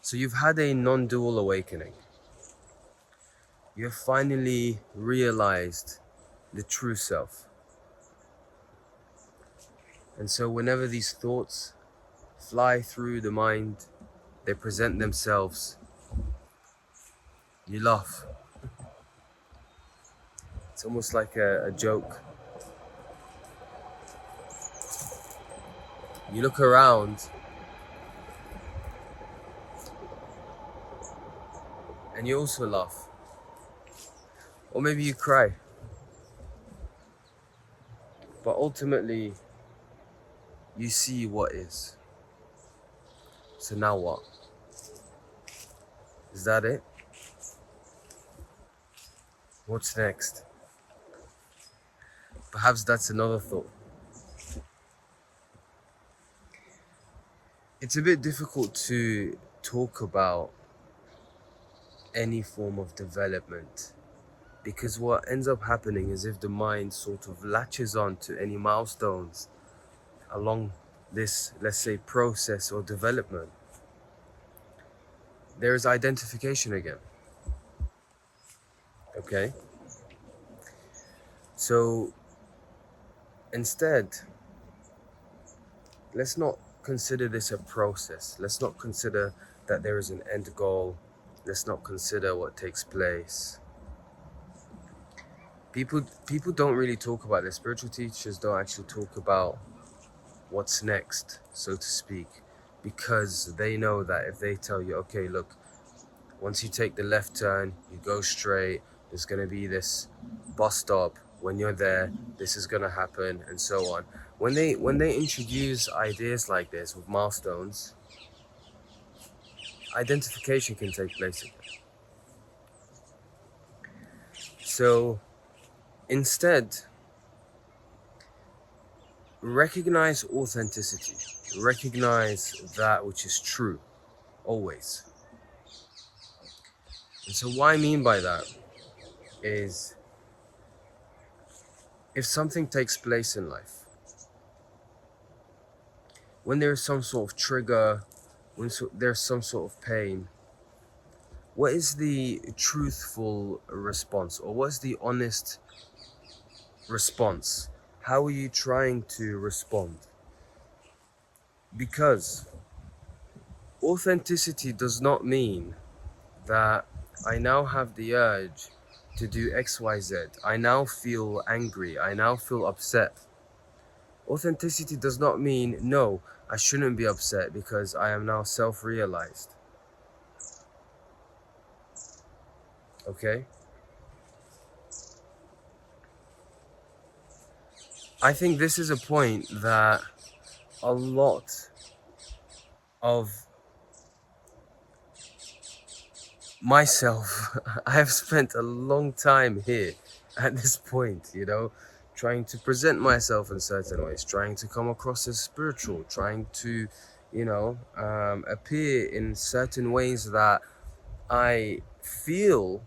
So you've had a non-dual awakening. You have finally realized the true self. And so whenever these thoughts fly through the mind, they present themselves, you laugh. It's almost like a joke. You look around and you also laugh. Or maybe you cry. But ultimately, you see what is. So now what? Is that it? What's next? Perhaps that's another thought. It's a bit difficult to talk about any form of development because what ends up happening is if the mind sort of latches on to any milestones along this, let's say, process or development, there is identification again. Okay? So instead, let's not consider this a process. Let's not consider that there is an end goal. Let's not consider what takes place. People don't really talk about this. Spiritual teachers don't actually talk about what's next, so to speak, because they know that if they tell you, okay, look, once you take the left turn, you go straight, there's going to be this bus stop. When you're there, this is going to happen, and so on. When they introduce ideas like this with milestones, identification can take place again. So instead, recognize authenticity. Recognize that which is true, always. And so what I mean by that is, if something takes place in life, when there is some sort of trigger, when there's some sort of pain, what is the truthful response, or what's the honest response? How are you trying to respond? Because authenticity does not mean that I now have the urge to do XYZ. I now feel angry. I now feel upset. Authenticity does not mean, no, I shouldn't be upset because I am now self-realized. Okay? I think this is a point that a lot of myself, I have spent a long time here at this point, trying to present myself in certain ways, trying to come across as spiritual, trying to, appear in certain ways that I feel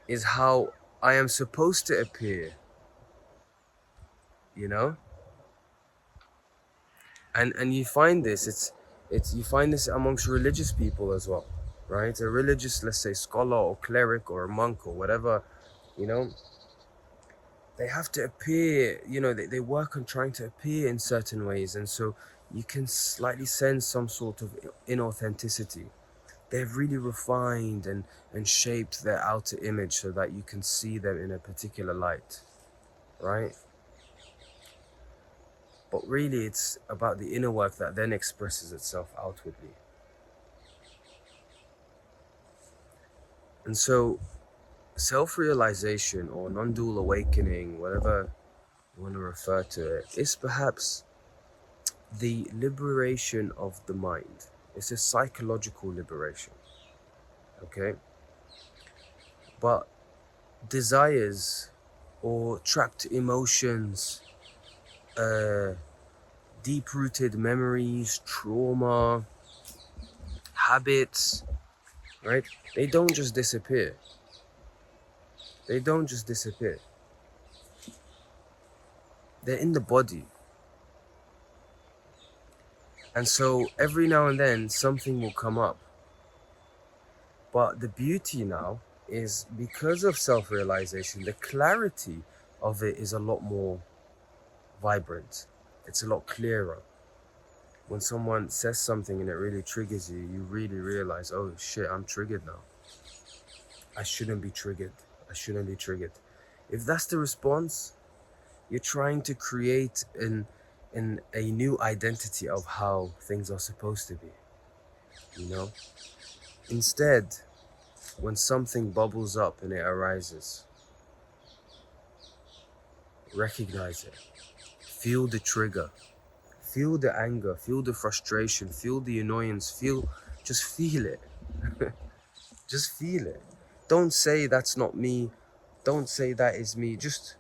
is how I am supposed to appear, and you find this, you find this amongst religious people as well, right? A religious, let's say, scholar or cleric or a monk or whatever, they have to appear, they work on trying to appear in certain ways, and so you can slightly sense some sort of inauthenticity. They've really refined and shaped their outer image so that you can see them in a particular light, right? But really, it's about the inner work that then expresses itself outwardly. And so, self-realization or non-dual awakening, whatever you want to refer to it, is perhaps the liberation of the mind. It's a psychological liberation, okay? But desires or trapped emotions, deep-rooted memories, trauma, habits, right? They don't just disappear. They don't just disappear. They're in the body. And so every now and then something will come up But the beauty now is because of self-realization, the clarity of it is a lot more vibrant. It's a lot clearer. When someone says something and it really triggers you, you really realize, oh shit, I'm triggered now. I shouldn't be triggered. I shouldn't be triggered. If that's the response, you're trying to create a new identity of how things are supposed to be, you know? Instead, when something bubbles up and it arises, recognize it. Feel the trigger. Feel the anger. Feel the frustration. Feel the annoyance. Just feel it. Just feel it. Don't say that's not me. Don't say that is me. Just,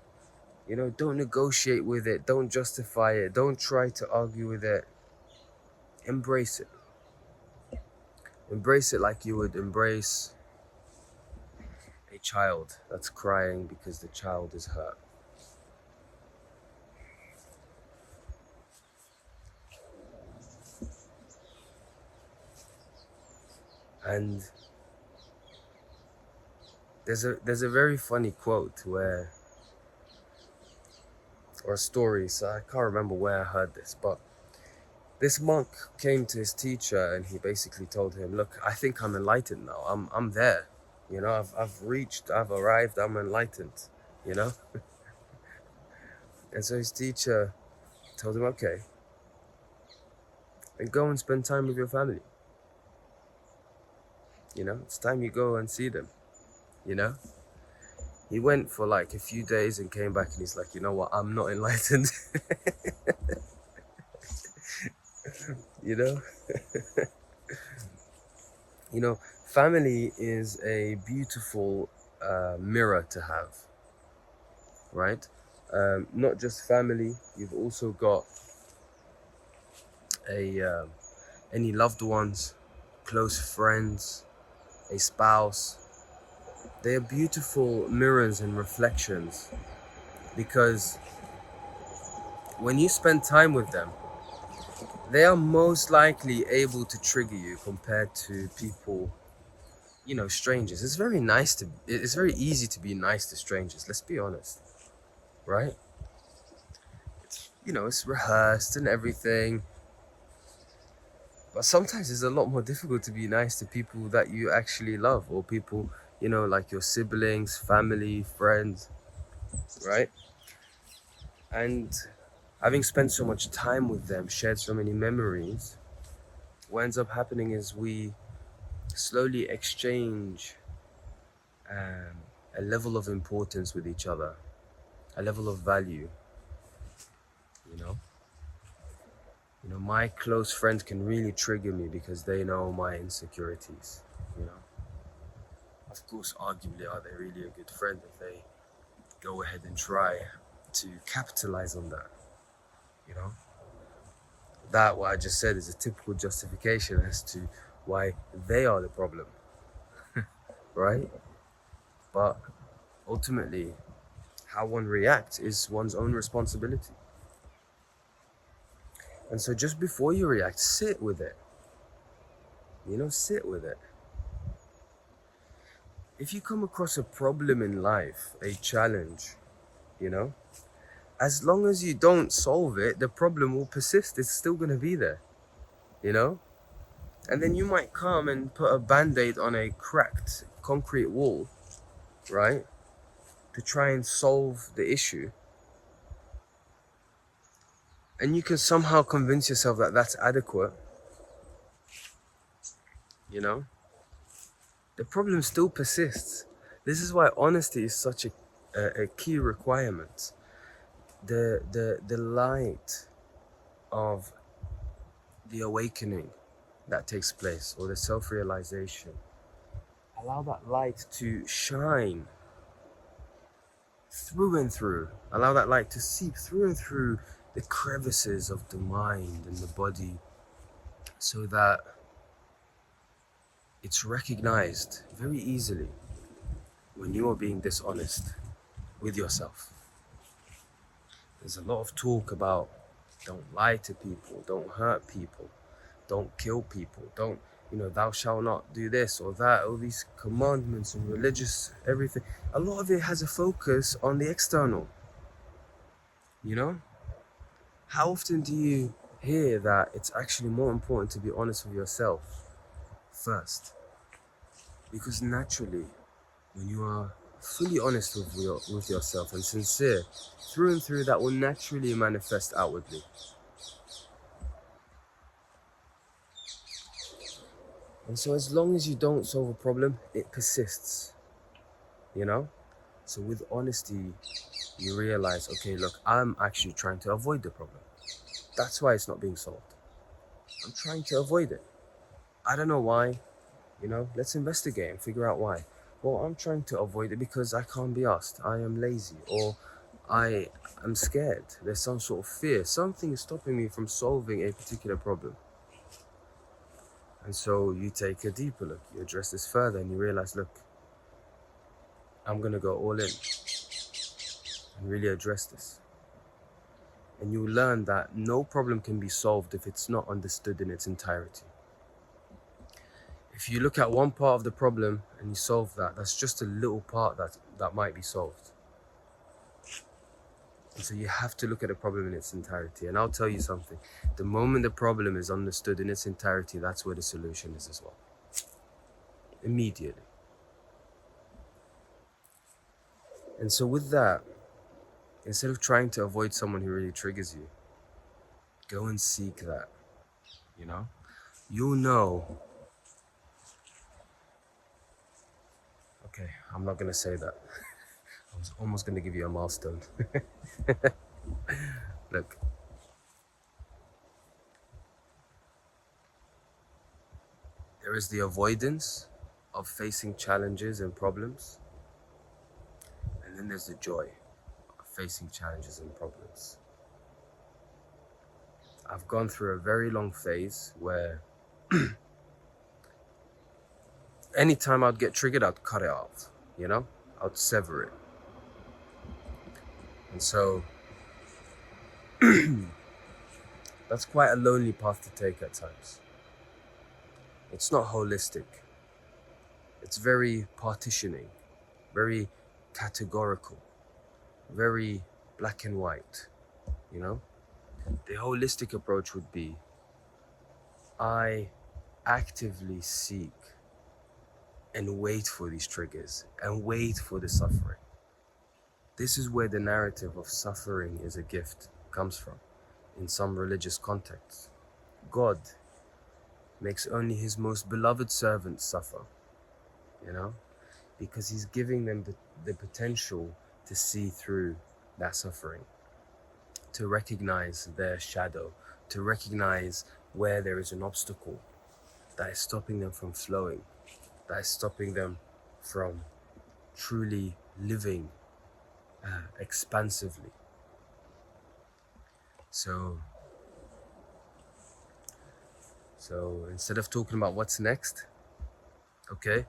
don't negotiate with it. Don't justify it. Don't try to argue with it. Embrace it. Embrace it like you would embrace a child that's crying because the child is hurt. And there's a very funny quote or a story, so I can't remember where I heard this, but this monk came to his teacher and he basically told him, look, I think I'm enlightened now. I'm there. I've arrived, I'm enlightened, you know? And so his teacher told him, okay, then go and spend time with your family. It's time you go and see them, you know? He went for like a few days and came back and he's like, you know what, I'm not enlightened. you know? Family is a beautiful mirror to have, right? Not just family, you've also got any loved ones, close friends, a spouse. They are beautiful mirrors and reflections because when you spend time with them, they are most likely able to trigger you compared to people, strangers. It's very easy to be nice to strangers, let's be honest, right? It's rehearsed and everything. But sometimes it's a lot more difficult to be nice to people that you actually love, or people, like your siblings, family, friends, right? And having spent so much time with them, shared so many memories, what ends up happening is we slowly exchange a level of importance with each other, a level of value, you know? My close friends can really trigger me because they know my insecurities, Of course, arguably, are they really a good friend if they go ahead and try to capitalize on that, That, what I just said, is a typical justification as to why they are the problem, right? But ultimately, how one reacts is one's own responsibility. And so just before you react, sit with it. Sit with it. If you come across a problem in life, a challenge, as long as you don't solve it, the problem will persist. It's still going to be there, And then you might come and put a band-aid on a cracked concrete wall, right? To try and solve the issue. And you can somehow convince yourself that that's adequate, The problem still persists. This is why honesty is such a key requirement. The light of the awakening that takes place, or the self-realization, allow that light to shine through and through. Allow that light to seep through and through the crevices of the mind and the body, so that it's recognized very easily when you are being dishonest with yourself. There's a lot of talk about don't lie to people, don't hurt people, don't kill people, don't thou shalt not do this or that, all these commandments and religious everything. A lot of it has a focus on the external, you know? How often do you hear that it's actually more important to be honest with yourself first? Because naturally, when you are fully honest with yourself and sincere, through and through, that will naturally manifest outwardly. And so as long as you don't solve a problem, it persists, you know? So with honesty, you realize, okay, look, I'm actually trying to avoid the problem. That's why it's not being solved. I'm trying to avoid it. I don't know why, let's investigate and figure out why. Well, I'm trying to avoid it because I can't be asked. I am lazy, or I am scared. There's some sort of fear. Something is stopping me from solving a particular problem. And so you take a deeper look, you address this further, and you realize, look, I'm going to go all in and really address this. And you learn that no problem can be solved if it's not understood in its entirety. If you look at one part of the problem and you solve that, that's just a little part that might be solved. And so you have to look at the problem in its entirety. And I'll tell you something, the moment the problem is understood in its entirety, that's where the solution is as well. Immediately. And so with that, instead of trying to avoid someone who really triggers you, go and seek that, You'll know. Okay, I'm not going to say that. I was almost going to give you a milestone. Look. There is the avoidance of facing challenges and problems. And then there's the joy of facing challenges and problems. I've gone through a very long phase where anytime I'd get triggered, I'd cut it off, I'd sever it. And so that's quite a lonely path to take at times. It's not holistic. It's very partitioning, very categorical, very black and white, The holistic approach would be, I actively seek and wait for these triggers and wait for the suffering. This is where the narrative of suffering is a gift comes from in some religious contexts. God makes only his most beloved servants suffer, because he's giving them the potential to see through that suffering, to recognize their shadow, to recognize where there is an obstacle that is stopping them from flowing, that is stopping them from truly living expansively. So instead of talking about what's next, okay,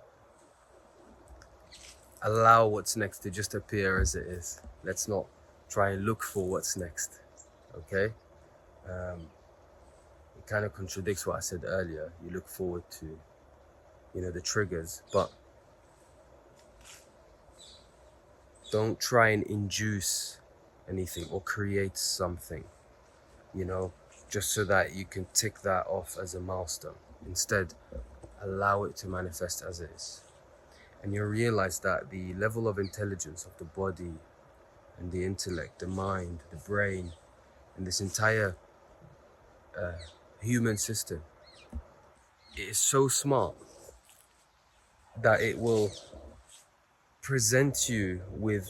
allow what's next to just appear as it is. Let's not try and look for what's next, okay? It kind of contradicts what I said earlier. You look forward to, the triggers, but don't try and induce anything or create something, just so that you can tick that off as a milestone. Instead, allow it to manifest as it is. And you'll realize that the level of intelligence of the body and the intellect, the mind, the brain, and this entire human system, it is so smart that it will present you with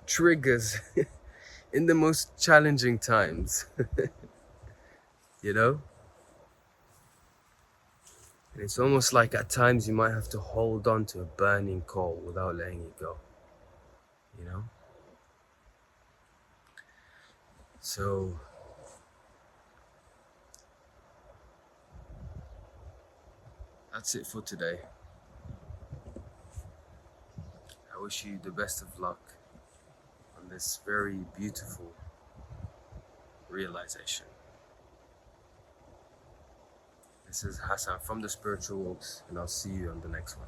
triggers in the most challenging times, And it's almost like at times you might have to hold on to a burning coal without letting it go, So that's it for today. I wish you the best of luck on this very beautiful realization. This is Hassan from the Spiritual Walks, and I'll see you on the next one.